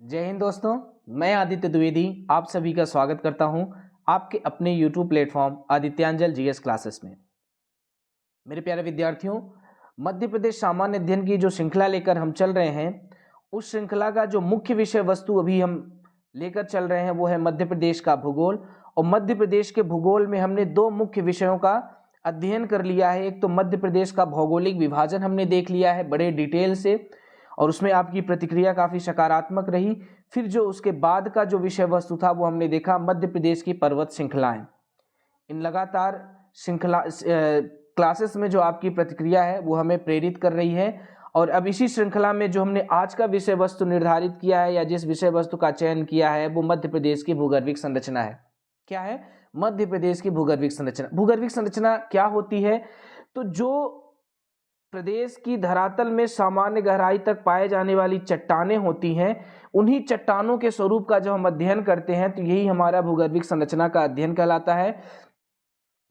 जय हिंद दोस्तों। मैं आदित्य द्विवेदी आप सभी का स्वागत करता हूं आपके अपने YouTube प्लेटफॉर्म आदित्यांजल जीएस क्लासेस में। मेरे प्यारे विद्यार्थियों, मध्य प्रदेश सामान्य अध्ययन की जो श्रृंखला लेकर हम चल रहे हैं, उस श्रृंखला का जो मुख्य विषय वस्तु अभी हम लेकर चल रहे हैं वो है मध्य प्रदेश का भूगोल। और मध्य प्रदेश के भूगोल में हमने दो मुख्य विषयों का अध्ययन कर लिया है। एक तो मध्य प्रदेश का भौगोलिक विभाजन हमने देख लिया है बड़े डिटेल से, और उसमें आपकी प्रतिक्रिया काफ़ी सकारात्मक रही। फिर जो उसके बाद का जो विषय वस्तु था वो हमने देखा मध्य प्रदेश की पर्वत श्रृंखलाएं। इन लगातार श्रृंखला क्लासेस में जो आपकी प्रतिक्रिया है वो हमें प्रेरित कर रही है। और अब इसी श्रृंखला में जो हमने आज का विषय वस्तु निर्धारित किया है या जिस विषय वस्तु का चयन किया है वो मध्य प्रदेश की भूगर्भिक संरचना है। क्या है? मध्य प्रदेश की भूगर्भिक संरचना। भूगर्भिक संरचना क्या होती है? तो जो प्रदेश की धरातल में सामान्य गहराई तक पाए जाने वाली चट्टानें होती हैं, उन्हीं चट्टानों के स्वरूप का जब हम अध्ययन करते हैं तो यही हमारा भूगर्भिक संरचना का अध्ययन कहलाता है।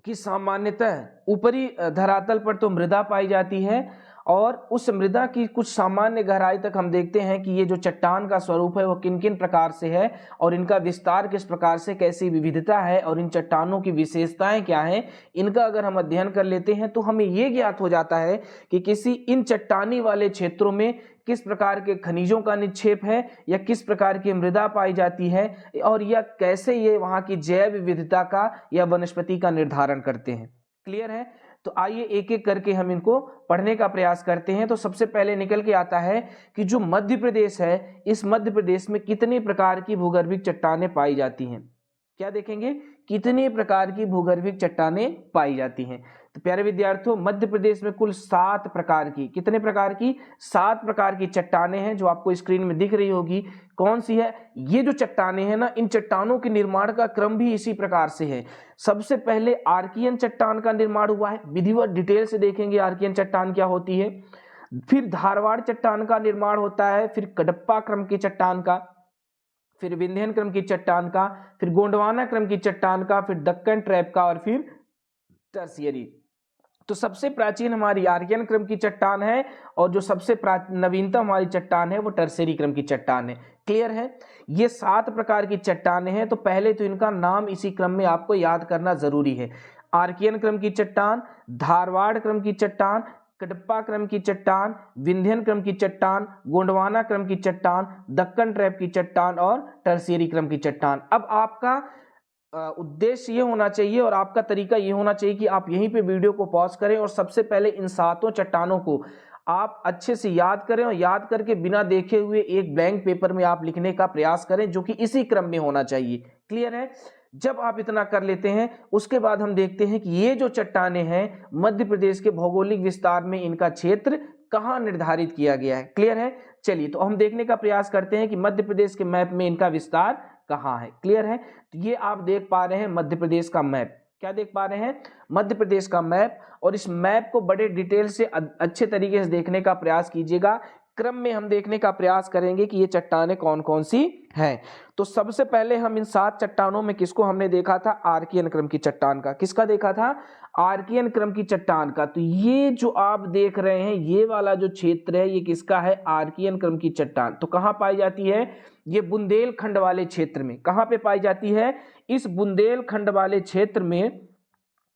कि सामान्यतः ऊपरी धरातल पर तो मृदा पाई जाती है और उस मृदा की कुछ सामान्य गहराई तक हम देखते हैं कि ये जो चट्टान का स्वरूप है वो किन किन प्रकार से है और इनका विस्तार किस प्रकार से, कैसी विविधता है और इन चट्टानों की विशेषताएं क्या हैं, इनका अगर हम अध्ययन कर लेते हैं तो हमें ये ज्ञात हो जाता है कि किसी इन चट्टानी वाले क्षेत्रों में किस प्रकार के खनिजों का निक्षेप है या किस प्रकार की मृदा पाई जाती है और या कैसे ये वहाँ की जैव विविधता का या वनस्पति का निर्धारण करते हैं। क्लियर है? तो आइए एक एक करके हम इनको पढ़ने का प्रयास करते हैं। तो सबसे पहले निकल के आता है कि जो मध्य प्रदेश है, इस मध्य प्रदेश में कितने प्रकार की भूगर्भिक चट्टानें पाई जाती हैं। क्या देखेंगे? कितने प्रकार की भूगर्भिक चट्टानें पाई जाती हैं। तो प्यारे विद्यार्थियों, मध्य प्रदेश में कुल 7 प्रकार की, कितने प्रकार की? 7 प्रकार की चट्टानें हैं जो आपको स्क्रीन में दिख रही होगी। कौन सी है? ये जो चट्टानें हैं ना, इन चट्टानों के निर्माण का क्रम भी इसी प्रकार से है। सबसे पहले आर्कियन चट्टान का निर्माण हुआ है, विधिवत डिटेल से देखेंगे आर्कियन चट्टान क्या होती है। फिर धारवाड़ चट्टान का निर्माण होता है, फिर कडप्पा क्रम की चट्टान का, फिर विंध्यन क्रम की चट्टान का, फिर गोंडवाना क्रम की चट्टान का, फिर दक्कन ट्रैप का और फिर टर्शियरी। तो सबसे प्राचीन हमारी आर्यन क्रम की चट्टान है और जो सबसे नवीनतम हमारी चट्टान है वो टर्शियरी क्रम की चट्टान है। क्लियर है? ये 7 प्रकार की चट्टानें हैं। तो पहले तो इनका नाम इसी क्रम में आपको याद करना जरूरी है। आर्कियन क्रम की चट्टान, धारवाड़ क्रम की चट्टान, कडप्पा क्रम की चट्टान, विंध्यन क्रम की चट्टान, गोंडवाना क्रम की चट्टान, दक्कन ट्रैप की चट्टान और टर्शियरी क्रम की चट्टान। अब आपका उद्देश्य ये होना चाहिए और आपका तरीका ये होना चाहिए कि आप यहीं पे वीडियो को पॉज करें और सबसे पहले इन 7 चट्टानों को आप अच्छे से याद करें और याद करके बिना देखे हुए एक ब्लैंक पेपर में आप लिखने का प्रयास करें, जो कि इसी क्रम में होना चाहिए। क्लियर है? जब आप इतना कर लेते हैं उसके बाद हम देखते हैं कि ये जो चट्टानें हैं मध्य प्रदेश के भौगोलिक विस्तार में इनका क्षेत्र कहाँ निर्धारित किया गया है। क्लियर है? चलिए तो हम देखने का प्रयास करते हैं कि मध्य प्रदेश के मैप में इनका विस्तार कहाँ है। क्लियर है? तो ये आप देख पा रहे हैं मध्य प्रदेश का मैप। क्या देख पा रहे हैं? मध्य प्रदेश का मैप। और इस मैप को बड़े डिटेल से अच्छे तरीके से देखने का प्रयास कीजिएगा। क्रम में हम देखने का प्रयास करेंगे कि ये चट्टानें कौन कौन सी हैं। तो सबसे पहले हम इन 7 चट्टानों में किसको हमने देखा था? आर्कियन क्रम की चट्टान का। किसका देखा था? आर्कियन क्रम की चट्टान का। तो ये जो आप देख रहे हैं ये वाला जो क्षेत्र है ये किसका है? आर्कियन क्रम की चट्टान। तो कहाँ पाई जाती है? ये बुंदेलखंड वाले क्षेत्र में। कहाँ पे पाई जाती है? इस बुंदेलखंड वाले क्षेत्र में।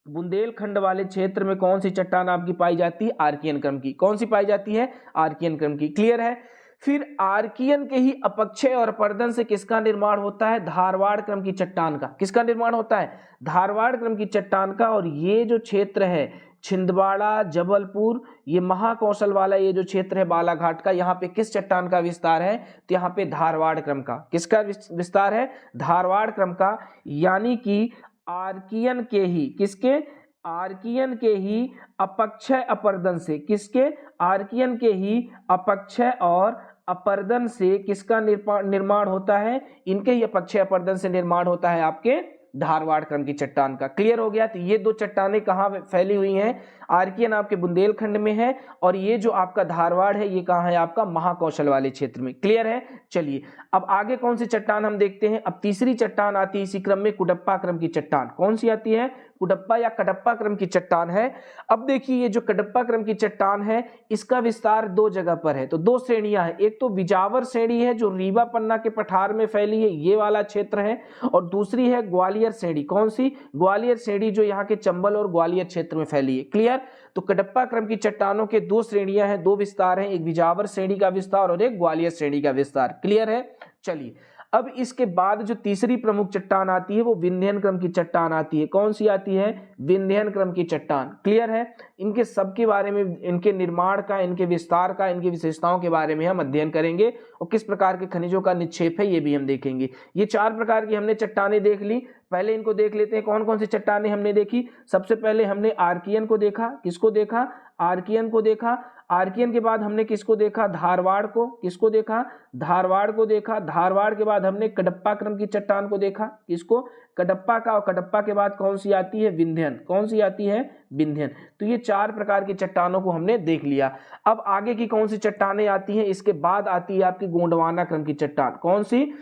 बुंदेलखंड वाले क्षेत्र में कौन सी चट्टान आपकी पाई जाती है? आर्कियन क्रम की। कौन सी पाई जाती है? आर्कियन क्रम की। क्लियर है? फिर आर्कियन के ही अपक्षय और अपर्दन से किसका निर्माण होता है? धारवाड़ क्रम की चट्टान का। किसका निर्माण होता है? धारवाड़ क्रम की चट्टान का। और ये जो क्षेत्र है छिंदवाड़ा, जबलपुर, ये महाकौशल वाला ये जो क्षेत्र है बालाघाट का, यहाँ पे किस चट्टान का विस्तार है? तो यहाँ पे धारवाड़ क्रम का। किसका विस्तार है? धारवाड़ क्रम का। यानी कि आर्कियन के ही, किसके? आर्कियन के ही अपक्षय अपर्दन से, किसके? आर्कियन के ही अपक्षय और अपर्दन से किसका निर्माण होता है? इनके ही अपक्षय अपर्दन से निर्माण होता है आपके धारवाड़ क्रम की चट्टान का। क्लियर हो गया? तो ये 2 चट्टानें कहाँ फैली हुई हैं? आर्कियन आपके बुंदेलखंड में है और ये जो आपका धारवाड़ है ये कहाँ है? आपका महाकौशल वाले क्षेत्र में। क्लियर है? चलिए अब आगे कौन सी चट्टान हम देखते हैं। अब तीसरी चट्टान आती है इसी क्रम में, कुडप्पा क्रम की चट्टान। कौन सी आती है? कुडप्पा या कडप्पा क्रम की चट्टान है। अब देखिए ये जो कडप्पा क्रम की चट्टान है इसका विस्तार दो जगह पर है, तो दो श्रेणियां हैं। एक तो विजावर श्रेणी है जो रीवा पन्ना के पठार में फैली है, ये वाला क्षेत्र है, और दूसरी है ग्वालियर श्रेणी। कौन सी? ग्वालियर श्रेणी, जो यहाँ के चंबल और ग्वालियर क्षेत्र में फैली है। क्लियर? तो कडप्पा क्रम की चट्टानों के दो श्रेणियां हैं, दो विस्तार हैं, एक विजावर श्रेणी का विस्तार और एक ग्वालियर श्रेणी का विस्तार। क्लियर है? चलिए, अब इसके बाद जो तीसरी प्रमुख चट्टान आती है वो विंध्यन क्रम की चट्टान आती है। कौन सी आती है? विंध्यन क्रम की चट्टान। क्लियर है? इनके सब के बारे में, इनके निर्माण का, इनके विस्तार का, इनकी विशेषताओं के बारे में हम अध्ययन करेंगे और किस प्रकार के खनिजों का निक्षेप है ये भी हम देखेंगे। ये चार प्रकार की हमने चट्टानें देख ली। पहले इनको देख लेते हैं, कौन कौन सी चट्टानें हमने देखी। सबसे पहले हमने आर्कियन को देखा। किसको देखा? आर्कियन को देखा। आर्कियन के बाद हमने किसको देखा? धारवाड़ को। किसको देखा? धारवाड़ को देखा। धारवाड़ के बाद हमने कडप्पा क्रम की चट्टान को देखा। किसको? कडप्पा का। और कडप्पा के बाद कौन सी आती है? विंध्यन। कौन सी आती है? विंध्यन। तो ये चार प्रकार की चट्टानों को हमने देख लिया। अब आगे की कौन सी चट्टानें आती हैं? इसके बाद आती है आपकी गोंडवाना क्रम की चट्टान। कौन सी?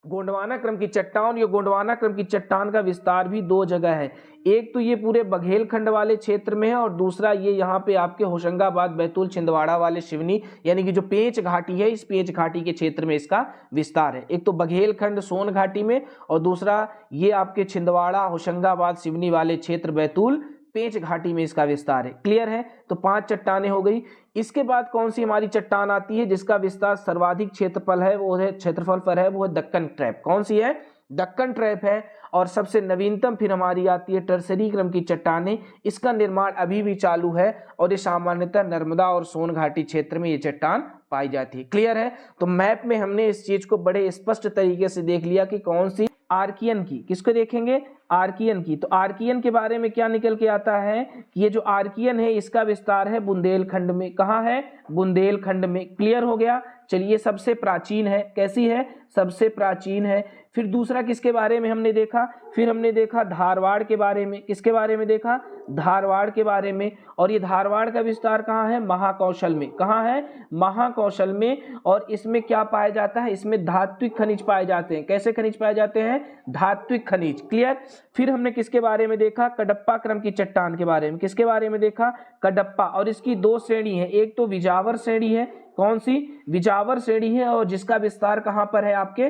गोंडवाना क्रम की चट्टान। ये गोंडवाना क्रम की चट्टान का विस्तार भी दो जगह है। एक तो ये पूरे बघेलखंड वाले क्षेत्र में है और दूसरा ये यहाँ पे आपके होशंगाबाद, बैतूल, छिंदवाड़ा वाले शिवनी यानी कि जो पेंच घाटी है, इस पेंच घाटी के क्षेत्र में इसका विस्तार है। एक तो बघेलखंड सोन घाटी में और दूसरा ये आपके छिंदवाड़ा, होशंगाबाद, सिवनी वाले क्षेत्र, बैतूल, पेंच घाटी में इसका विस्तार है। क्लियर है? तो पांच चट्टानें हो गई। इसके बाद कौन सी हमारी चट्टान आती है जिसका विस्तार सर्वाधिक क्षेत्रफल है, वो है क्षेत्रफल पर है, वो है दक्कन ट्रैप। कौन सी है? दक्कन ट्रैप है। और सबसे नवीनतम फिर हमारी आती है टर्सरी क्रम की चट्टानें। इसका निर्माण अभी भी चालू है और ये सामान्यतः नर्मदा और सोन घाटी क्षेत्र में ये चट्टान पाई जाती है। क्लियर है? तो मैप में हमने इस चीज को बड़े स्पष्ट तरीके से देख लिया कि कौन सी। आर्कियन की। किसको देखेंगे? आर्कियन की। तो आर्कियन के बारे में क्या निकल के आता है कि ये जो आर्कियन है इसका विस्तार है बुंदेलखंड में। कहाँ है? बुंदेलखंड में। क्लियर हो गया? चलिए, सबसे प्राचीन है। कैसी है? सबसे प्राचीन है। फिर दूसरा किसके बारे में हमने देखा? फिर हमने देखा धारवाड़ के बारे में। किसके बारे में देखा? धारवाड़ के बारे में। और ये धारवाड़ का विस्तार कहाँ है? महाकौशल में। कहाँ है? महाकौशल में। और इसमें क्या पाया जाता है? इसमें धात्विक खनिज पाए जाते हैं। कैसे खनिज पाए जाते हैं? धात्विक खनिज। क्लियर? फिर हमने किसके बारे में देखा? कडप्पा क्रम की चट्टान के बारे में। किसके बारे में देखा? कडप्पा। और इसकी दो श्रेणी है, एक तो विजावर श्रेणी है। कौन सी? विजावर श्रेणी है और जिसका विस्तार कहां पर है? आपके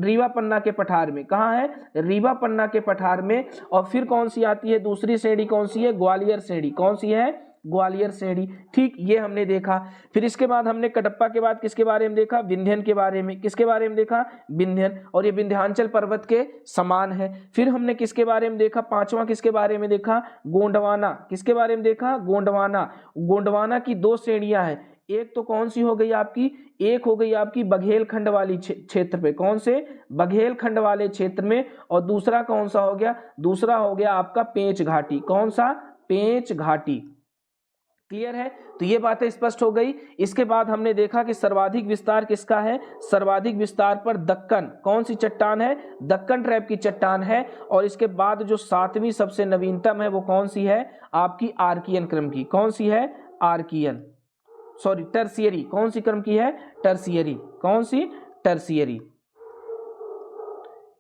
रीवा पन्ना के पठार में। कहां है? रीवा पन्ना के पठार में। और फिर कौन सी आती है दूसरी श्रेणी? कौन सी है? ग्वालियर श्रेणी। कौन सी है? ग्वालियर श्रेणी। ठीक, ये हमने देखा। फिर इसके बाद हमने कडप्पा के बाद किसके बारे में देखा? विंध्यन के बारे में। किसके बारे में देखा? विंध्यन। और ये विंध्याचल पर्वत के समान है। फिर हमने किसके बारे में देखा? पांचवा किसके बारे में देखा? गोंडवाना। किसके बारे में देखा? गोंडवाना। गोंडवाना की दो श्रेणियां हैं। एक तो कौन सी हो गई आपकी? एक हो गई आपकी बघेलखंड वाली क्षेत्र पे। कौन से? बघेलखंड वाले क्षेत्र में। और दूसरा कौन सा हो गया? दूसरा हो गया आपका पेंच घाटी। कौन सा? पेंच घाटी। क्लियर है? तो ये बातें स्पष्ट हो गई। इसके बाद हमने देखा कि सर्वाधिक विस्तार किसका है? सर्वाधिक विस्तार पर दक्कन। कौन सी चट्टान है? दक्कन ट्रैप की चट्टान है। और इसके बाद जो सातवीं सबसे नवीनतम है वो कौन सी है? आपकी आर्कियन क्रम की। कौन सी है? Archaean, sorry Tertiary. कौन सी क्रम की है? टर्सियरी। कौन सी? टर्सियरी।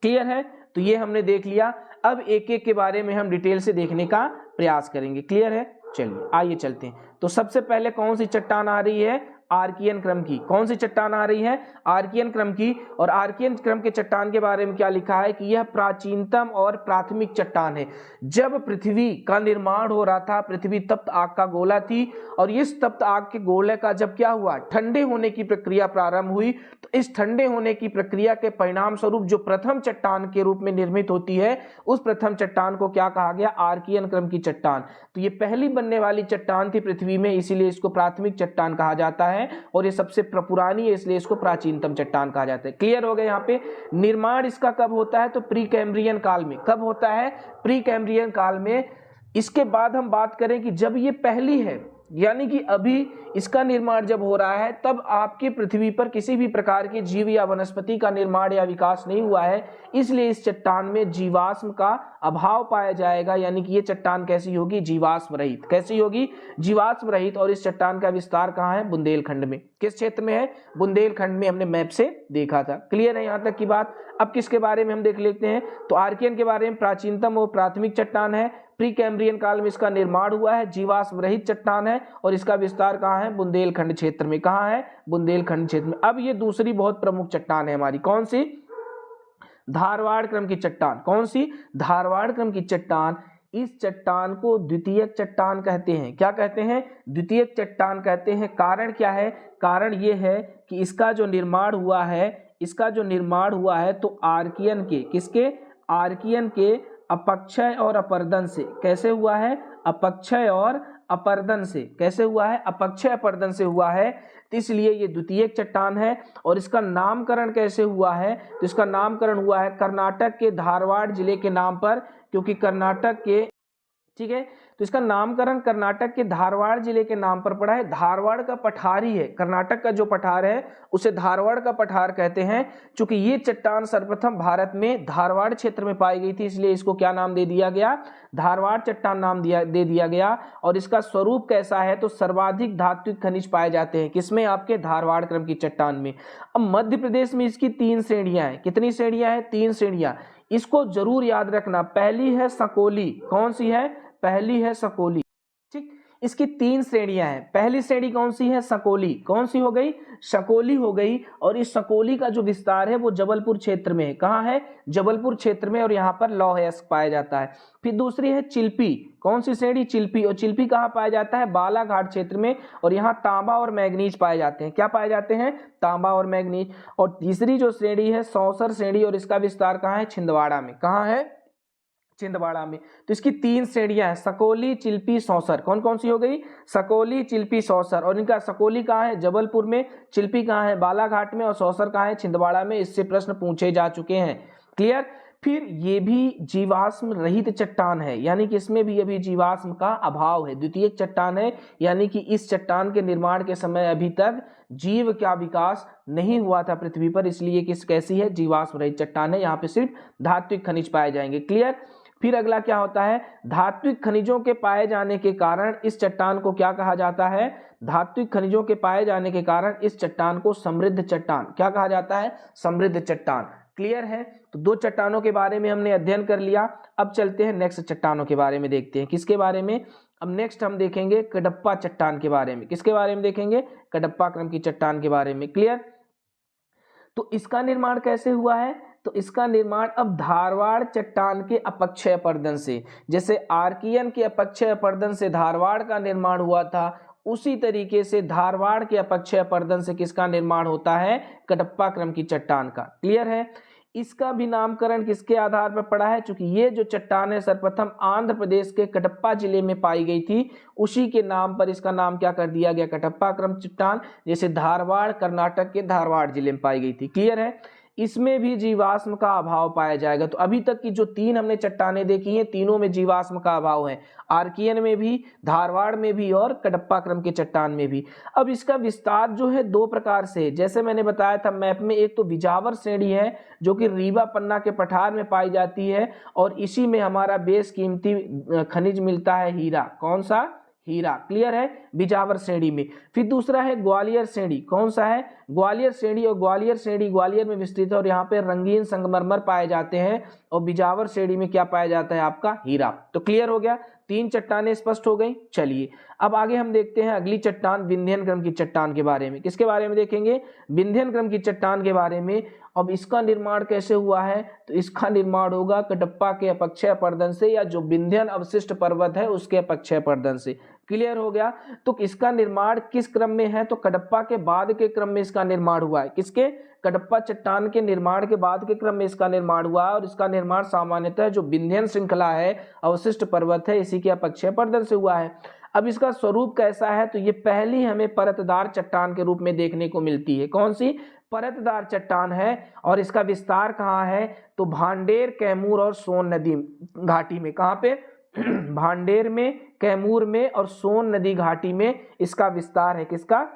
क्लियर है? तो ये हमने देख लिया। अब एक एक के बारे में हम डिटेल से देखने का प्रयास करेंगे। क्लियर है? चलिए आइए चलते हैं। तो सबसे पहले कौन सी चट्टान आ रही है? आर्कियन क्रम की। कौन सी चट्टान आ रही है? आर्कियन क्रम की। और आर्कियन क्रम के चट्टान के बारे में क्या लिखा है कि यह प्राचीनतम और प्राथमिक चट्टान है। जब पृथ्वी का निर्माण हो रहा था, पृथ्वी तप्त आग का गोला थी और इस तप्त आग के गोले का जब क्या हुआ? ठंडे होने की प्रक्रिया प्रारंभ हुई, तो इस ठंडे होने की प्रक्रिया के परिणाम स्वरूप जो प्रथम चट्टान के रूप में निर्मित होती है, उस प्रथम चट्टान को क्या कहा गया? आर्कियन क्रम की चट्टान। तो ये पहली बनने वाली चट्टान थी पृथ्वी में, इसीलिए इसको प्राथमिक चट्टान कहा जाता है। और ये सबसे पुरानी है, इसलिए इसको प्राचीनतम चट्टान कहा जाता है। क्लियर हो गया? यहाँ पे निर्माण इसका कब होता है? तो प्री कैम्ब्रियन काल में। कब होता है? प्री कैम्ब्रियन काल में। इसके बाद हम बात करें कि जब ये पहली है, यानी कि अभी इसका निर्माण जब हो रहा है तब आपकी पृथ्वी पर किसी भी प्रकार के जीव या वनस्पति का निर्माण या विकास नहीं हुआ है, इसलिए इस चट्टान में जीवाश्म का अभाव पाया जाएगा। यानी कि ये चट्टान कैसी होगी? जीवाश्म रहित। कैसी होगी? जीवाश्म रहित। और इस चट्टान का विस्तार कहाँ है? बुंदेलखंड में। किस क्षेत्र में है? बुंदेलखंड में, हमने मैप से देखा था। क्लियर है यहाँ तक की बात? अब किसके बारे में हम देख लेते हैं, तो आर्कियन के बारे में। प्राचीनतम और प्राथमिक चट्टान है, प्री कैम्ब्रियन काल में इसका निर्माण हुआ है, जीवाश्म रहित चट्टान है और इसका विस्तार कहाँ है? बुंदेलखंड क्षेत्र में। कहाँ है? बुंदेलखंड क्षेत्र में। अब ये दूसरी बहुत प्रमुख चट्टान है हमारी, कौन सी? धारवाड़ क्रम की चट्टान। कौन सी? धारवाड़ क्रम की चट्टान। इस चट्टान को द्वितीयक चट्टान कहते हैं। क्या कहते हैं? द्वितीयक चट्टान कहते हैं। कारण क्या है? कारण ये है कि इसका जो निर्माण हुआ है, तो आर्कियन के, किसके? आर्कियन के अपक्षय और अपरदन से। कैसे हुआ है? अपक्षय और अपरदन से। कैसे हुआ है? अपक्षय अपरदन से हुआ है, तो इसलिए ये द्वितीयक चट्टान है। और इसका नामकरण कैसे हुआ है? तो इसका नामकरण हुआ है कर्नाटक के धारवाड़ जिले के नाम पर, क्योंकि कर्नाटक के, ठीक है, तो इसका नामकरण कर्नाटक के धारवाड़ जिले के नाम पर पड़ा है। धारवाड़ का पठार ही है, कर्नाटक का जो पठार है उसे धारवाड़ का पठार कहते हैं। चूंकि ये चट्टान सर्वप्रथम भारत में धारवाड़ क्षेत्र में पाई गई थी, इसलिए इसको क्या नाम दे दिया गया? धारवाड़ चट्टान नाम दे दिया गया। और इसका स्वरूप कैसा है? तो सर्वाधिक धात्विक खनिज पाए जाते हैं किसमें? आपके धारवाड़ क्रम की चट्टान में। अब मध्य प्रदेश में इसकी 3 श्रेणियां हैं। कितनी श्रेणियां हैं? 3 श्रेणियां। इसको जरूर याद रखना। पहली है सकोली। कौन सी है? पहली है सकोली। ठीक, इसकी 3 श्रेणियां हैं। पहली श्रेणी कौन सी है? सकोली। कौन सी हो गई? सकोली हो गई। और इस सकोली का जो विस्तार है वो जबलपुर क्षेत्र में है। कहाँ है? जबलपुर क्षेत्र में। और यहाँ पर लौह अयस्क पाया जाता है। फिर दूसरी है चिल्पी। कौन सी श्रेणी? चिल्पी। और चिल्पी कहाँ पाया जाता है? बालाघाट क्षेत्र में। और यहाँ तांबा और मैग्नीज पाए जाते हैं। क्या पाए जाते हैं? तांबा और मैग्नीज। और तीसरी जो श्रेणी है सौसर श्रेणी, और इसका विस्तार कहाँ है? छिंदवाड़ा में। कहाँ है? छिंदवाड़ा में। तो इसकी 3 श्रेणियां हैं, सकोली, चिल्पी, सौसर। कौन कौन सी हो गई? सकोली, चिल्पी, सौसर। और इनका सकोली कहाँ है? जबलपुर में। चिल्पी कहाँ है? बालाघाट में। और सौसर कहाँ है? छिंदवाड़ा में। इससे प्रश्न पूछे जा चुके हैं। क्लियर? फिर ये भी जीवाश्म रहित चट्टान है, यानी कि इसमें भी अभी जीवाश्म का अभाव है। द्वितीयक चट्टान है, यानी कि इस चट्टान के निर्माण के समय अभी तक जीव का विकास नहीं हुआ था पृथ्वी पर, इसलिए किस कैसी है? जीवाश्म रहित चट्टान है। यहाँ पे सिर्फ धात्विक खनिज पाए जाएंगे। क्लियर? फिर अगला क्या होता है? धात्विक खनिजों के पाए जाने के कारण इस चट्टान को क्या कहा जाता है? धात्विक खनिजों के पाए जाने के कारण इस चट्टान को समृद्ध चट्टान क्या कहा जाता है? समृद्ध चट्टान। क्लियर है? तो 2 चट्टानों के बारे में हमने अध्ययन कर लिया। अब चलते हैं नेक्स्ट चट्टानों के बारे में देखते हैं। किसके बारे में? अब नेक्स्ट हम देखेंगे कडप्पा चट्टान के बारे में। किसके बारे में देखेंगे? कडप्पा क्रम की चट्टान के बारे में। क्लियर? तो इसका निर्माण कैसे हुआ है? तो इसका निर्माण अब धारवाड़ चट्टान के अपक्षय अपरदन से, जैसे आर्कियन के अपक्षय अपरदन से धारवाड़ का निर्माण हुआ था, उसी तरीके से धारवाड़ के अपक्षय अपरदन से किसका निर्माण होता है? कडप्पा क्रम की चट्टान का। क्लियर है? इसका भी नामकरण किसके आधार पर पड़ा है? क्योंकि ये जो चट्टान है सर्वप्रथम आंध्र प्रदेश के कडप्पा जिले में पाई गई थी, उसी के नाम पर इसका नाम क्या कर दिया गया? कडप्पा क्रम चट्टान। जैसे धारवाड़ कर्नाटक के धारवाड़ जिले में पाई गई थी। क्लियर है? इसमें भी जीवाश्म का अभाव पाया जाएगा। तो अभी तक की जो 3 हमने चट्टानें देखी हैं, तीनों में जीवाश्म का अभाव है। आर्कियन में भी, धारवाड़ में भी और कडप्पा क्रम के चट्टान में भी। अब इसका विस्तार जो है 2 प्रकार से, जैसे मैंने बताया था मैप में, एक तो विजावर श्रेणी है जो कि रीवा पन्ना के पठार में पाई जाती है, और इसी में हमारा बेशकीमती खनिज मिलता है, हीरा। कौन सा? हीरा। क्लियर है? बिजावर श्रेणी में। फिर दूसरा है ग्वालियर श्रेणी। कौन सा है? ग्वालियर श्रेणी। और ग्वालियर श्रेणी ग्वालियर में विस्तृत है और यहाँ पे रंगीन संगमरमर पाए जाते हैं, और बिजावर श्रेणी में क्या पाया जाता है? आपका हीरा। तो क्लियर हो गया? 3 चट्टानें स्पष्ट हो गई। चलिए अब आगे हम देखते हैं अगली चट्टान विंध्यन क्रम की चट्टान के बारे में। किसके बारे में देखेंगे? विंध्यन क्रम की चट्टान के बारे में। अब इसका निर्माण कैसे हुआ है? तो इसका निर्माण होगा कडप्पा के अपक्षय अपरदन से, या जो विंध्यन अवशिष्ट पर्वत है उसके अपक्षय अपरदन से। क्लियर हो गया? तो इसका निर्माण किस क्रम में है? तो कडप्पा के बाद के क्रम में इसका निर्माण हुआ है। किसके? कडप्पा चट्टान के निर्माण के बाद के क्रम में इसका निर्माण हुआ है। और इसका निर्माण सामान्यतः जो विंध्यन श्रृंखला है, अवशिष्ट पर्वत है, इसी के अपक्षय अपरदन से हुआ है। अब इसका स्वरूप कैसा है? तो ये पहली हमें परतदार चट्टान के रूप में देखने को मिलती है। कौन सी? परतदार चट्टान है। और इसका विस्तार कहाँ है? तो भांडेर, कैमूर और सोन नदी घाटी में। कहाँ पे? भांडेर में, कैमूर में और सोन नदी घाटी में इसका विस्तार है। किसका?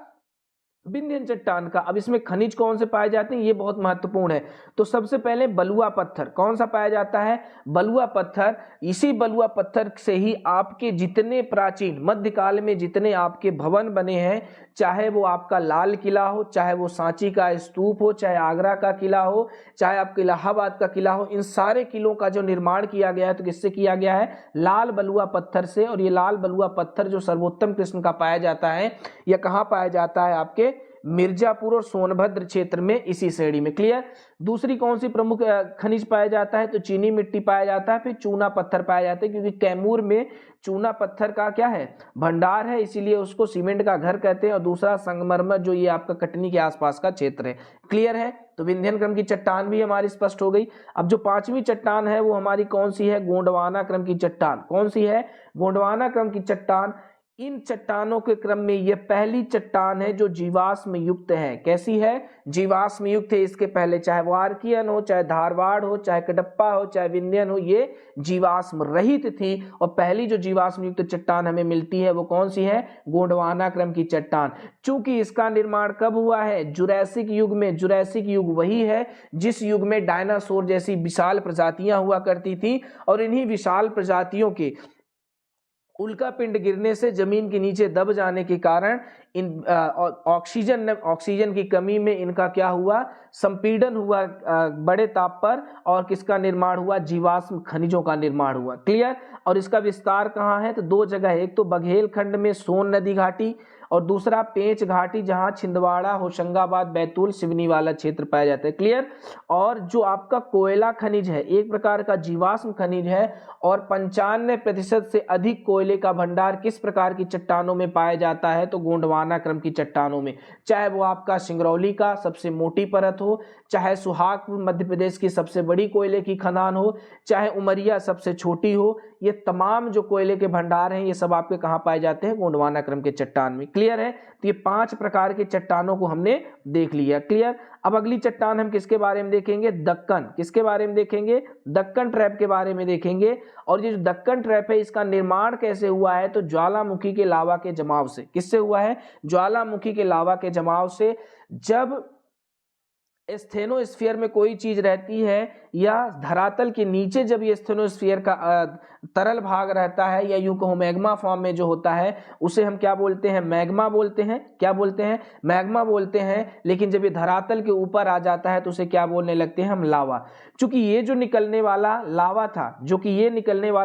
विंध्यन चट्टान का। अब इसमें खनिज कौन से पाए जाते हैं, ये बहुत महत्वपूर्ण है। तो सबसे पहले बलुआ पत्थर कौन सा पाया जाता है? बलुआ पत्थर। इसी बलुआ पत्थर से ही आपके जितने प्राचीन मध्यकाल में जितने आपके भवन बने हैं, चाहे वो आपका लाल किला हो, चाहे वो सांची का स्तूप हो, चाहे आगरा का किला हो, चाहे आपके इलाहाबाद का किला हो, इन सारे किलों का जो निर्माण किया गया है तो किससे किया गया है? लाल बलुआ पत्थर से। और ये लाल बलुआ पत्थर जो सर्वोत्तम किस्म का पाया जाता है, यह कहाँ पाया जाता है? आपके मिर्जापुर और सोनभद्र क्षेत्र में, इसी श्रेणी में। क्लियर? दूसरी कौन सी प्रमुख खनिज पाया जाता है? तो चीनी मिट्टी पाया जाता है, फिर चूना पत्थर पाया जाता है, क्योंकि कैमूर में चूना पत्थर का क्या है? भंडार है, इसीलिए उसको सीमेंट का घर कहते हैं। और दूसरा संगमरमर, जो ये आपका कटनी के आसपास का क्षेत्र है। क्लियर है? तो विंध्यन क्रम की चट्टान भी हमारी स्पष्ट हो गई। अब जो पांचवी चट्टान है वो हमारी कौन सी है? गोंडवाना क्रम की चट्टान। कौन सी है? गोंडवाना क्रम की चट्टान। इन चट्टानों के क्रम में यह पहली चट्टान है जो जीवाश्म युक्त है। कैसी है? जीवाश्म युक्त है। इसके पहले चाहे वो आर्कियन हो, चाहे धारवाड़ हो, चाहे कडप्पा हो, चाहे विंध्यन हो, ये जीवाश्म रहित थी। और पहली जो जीवाश्म युक्त चट्टान हमें मिलती है वो कौन सी है? गोंडवाना क्रम की चट्टान। चूंकि इसका निर्माण कब हुआ है? जुरैसिक युग में। जुरैसिक युग वही है जिस युग में डायनासोर जैसी विशाल प्रजातियां हुआ करती थी, और इन्हीं विशाल प्रजातियों के उल्का पिंड गिरने से जमीन के नीचे दब जाने के कारण इन ऑक्सीजन की कमी में इनका क्या हुआ? संपीड़न हुआ बड़े ताप पर, और किसका निर्माण हुआ? जीवाश्म खनिजों का निर्माण हुआ। क्लियर? और इसका विस्तार कहाँ है? तो दो जगह है, एक तो बघेलखंड में सोन नदी घाटी, और दूसरा पेंच घाटी, जहां छिंदवाड़ा, होशंगाबाद, बैतूल, सिवनी वाला क्षेत्र पाया जाता है। क्लियर? और जो आपका कोयला खनिज है, एक प्रकार का जीवाश्म खनिज है, और 95% से अधिक कोयले का भंडार किस प्रकार की चट्टानों में पाया जाता है? तो गोंडवाना क्रम की चट्टानों में। चाहे वो आपका सिंगरौली का सबसे मोटी परत हो, चाहे सुहागपुर मध्य प्रदेश की सबसे बड़ी कोयले की खदान हो, चाहे उमरिया सबसे छोटी हो, ये तमाम जो कोयले के भंडार हैं ये सब आपके कहाँ पाए जाते हैं? गोंडवाना क्रम के चट्टान में। क्लियर है? तो ये 5 प्रकार के चट्टानों को हमने देख लिया। क्लियर? अब अगली चट्टान हम किसके बारे में देखेंगे? दक्कन। किसके बारे में देखेंगे? दक्कन ट्रैप के बारे में देखेंगे। और ये जो दक्कन ट्रैप है इसका निर्माण कैसे हुआ है? तो ज्वालामुखी के लावा के जमाव से। किससे हुआ है? ज्वालामुखी के लावा के जमाव से। जब स्टेनोस्फीयर में कोई चीज रहती है, या धरातल के नीचे जब ये स्टेनोस्फीयर का तरल भाग रहता है, या यूं कहो मैग्मा फॉर्म में जो होता है, उसे हम क्या बोलते हैं? मैग्मा बोलते हैं। क्या बोलते हैं? मैग्मा बोलते हैं। लेकिन जब ये धरातल के ऊपर आ जाता है तो उसे क्या बोलने लगते हैं? हम लावा। चूंकि ये जो निकलने वाला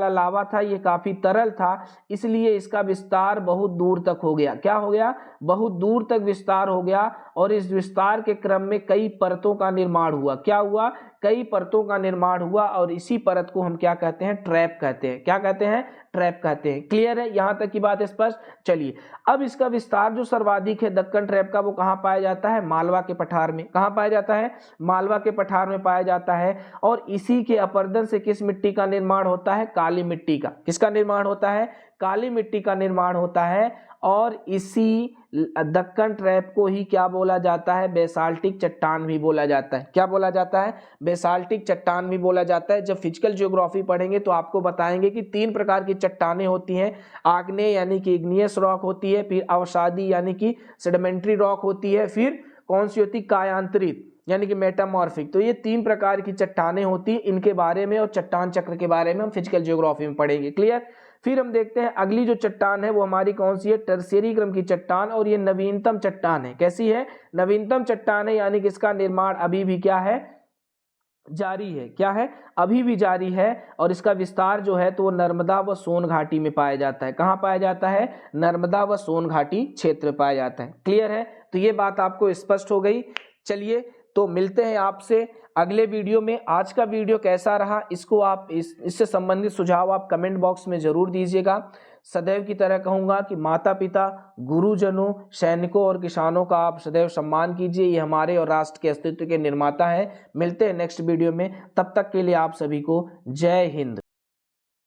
लावा था, ये काफी तरल था, इसलिए इसका विस्तार बहुत दूर तक हो गया। क्या हो गया? बहुत दूर तक विस्तार हो गया। और इस विस्तार के क्रम में कई परतों का निर्माण हुआ। क्या हुआ? कई परतों का निर्माण हुआ। और इसी परत को हम क्या कहते हैं? ट्रैप कहते हैं। क्या कहते हैं? ट्रैप कहते हैं। क्लियर है? यहां तक की बात स्पष्ट? चलिए, अब इसका विस्तार जो सर्वाधिक है दक्कन ट्रैप का, वो कहां पाया जाता है? मालवा के पठार में। कहां पाया जाता है? मालवा के पठार में पाया जाता है। और इसी के अपरदन से किस मिट्टी का निर्माण होता है? काली मिट्टी का। किसका निर्माण होता है? काली मिट्टी का निर्माण होता है। और इसी दक्कन ट्रैप को ही क्या बोला जाता है? बेसाल्टिक चट्टान भी बोला जाता है। क्या बोला जाता है? बेसाल्टिक चट्टान भी बोला जाता है। जब फिजिकल ज्योग्राफी पढ़ेंगे तो आपको बताएंगे कि 3 प्रकार की चट्टानें होती हैं। आग्नेय यानी कि इग्नियस रॉक होती है, फिर अवसादी यानी कि सेडिमेंट्री रॉक होती है, फिर कौन सी होती? कायांतरित यानी कि मेटामॉर्फिक। तो ये 3 प्रकार की चट्टानें होती हैं। इनके बारे में और चट्टान चक्र के बारे में हम फिजिकल ज्योग्राफी में पढ़ेंगे। क्लियर? फिर हम देखते हैं अगली जो चट्टान है वो हमारी कौन सी है? टर्शियरी क्रम की चट्टान। और ये नवीनतम चट्टान है। कैसी है? नवीनतम चट्टान है, यानी कि इसका निर्माण अभी भी क्या है? जारी है। क्या है? अभी भी जारी है। और इसका विस्तार जो है तो वो नर्मदा व सोन घाटी में पाया जाता है। कहाँ पाया जाता है? नर्मदा व सोन घाटी क्षेत्र में पाया जाता है। क्लियर है? तो ये बात आपको स्पष्ट हो गई। चलिए, तो मिलते हैं आपसे अगले वीडियो में। आज का वीडियो कैसा रहा, इसको आप इससे संबंधित सुझाव आप कमेंट बॉक्स में जरूर दीजिएगा। सदैव की तरह कहूँगा कि माता पिता, गुरुजनों, सैनिकों और किसानों का आप सदैव सम्मान कीजिए। ये हमारे और राष्ट्र के अस्तित्व के निर्माता हैं। मिलते हैं नेक्स्ट वीडियो में। तब तक के लिए आप सभी को जय हिंद।